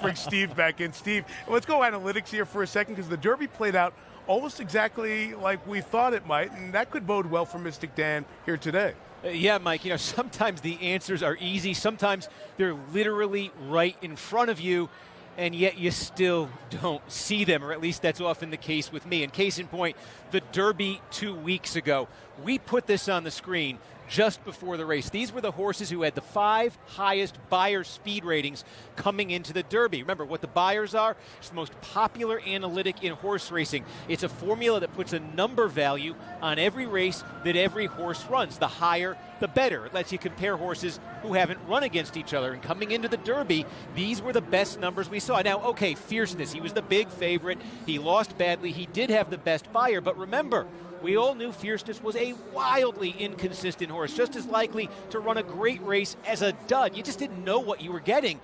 bring Steve back in. Steve, let's go analytics here for a second, because the Derby played out almost exactly like we thought it might, and that could bode well for Mystic Dan here today. Yeah, Mike, sometimes the answers are easy. Sometimes they're literally right in front of you, and yet you still don't see them, or at least that's often the case with me. And case in point, the Derby 2 weeks ago. We put this on the screen just before the race. These were the horses who had the 5 highest Beyer speed ratings coming into the Derby. Remember what the Beyers are? It's the most popular analytic in horse racing. It's a formula that puts a number value on every race that every horse runs. The higher, the better. It lets you compare horses who haven't run against each other. And coming into the Derby, these were the best numbers we saw. Now, okay, Fierceness, he was the big favorite. He lost badly. He did have the best Beyer, but remember, we all knew Fierceness was a wildly inconsistent horse, just as likely to run a great race as a dud. You just didn't know what you were getting.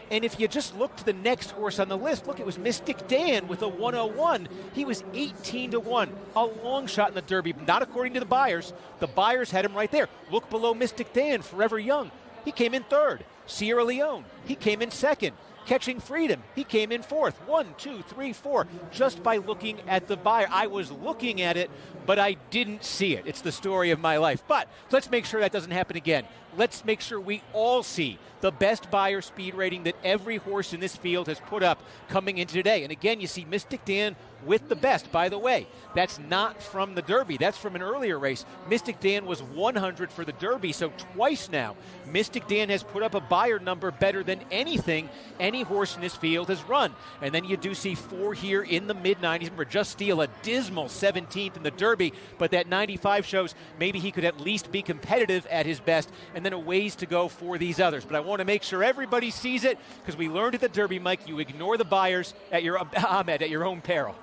And if you just look to the next horse on the list, look, it was Mystic Dan with a 101. He was 18-1, a long shot in the Derby, not according to the Beyers. The Beyers had him right there. Look below Mystic Dan, Forever Young. He came in third. Sierra Leone, he came in second. Catching Freedom, he came in fourth. 1, 2, 3, 4, just by looking at the Beyer. I was looking at it, but I didn't see it. It's the story of my life. But let's make sure that doesn't happen again. Let's make sure we all see the best Beyer speed rating that every horse in this field has put up coming into today. And again, you see Mystic Dan with the best. By the way, that's not from the Derby. That's from an earlier race. Mystic Dan was 100 for the Derby, so twice now, Mystic Dan has put up a Beyer number better than anything any horse in this field has run. And then you do see 4 here in the mid-90s. Remember, Just Steel, a dismal 17th in the Derby, but that 95 shows maybe he could at least be competitive at his best, and then a ways to go for these others. But I want to make sure everybody sees it, because we learned at the Derby, Mike, you ignore the Beyers at your, Ahmed, at your own peril.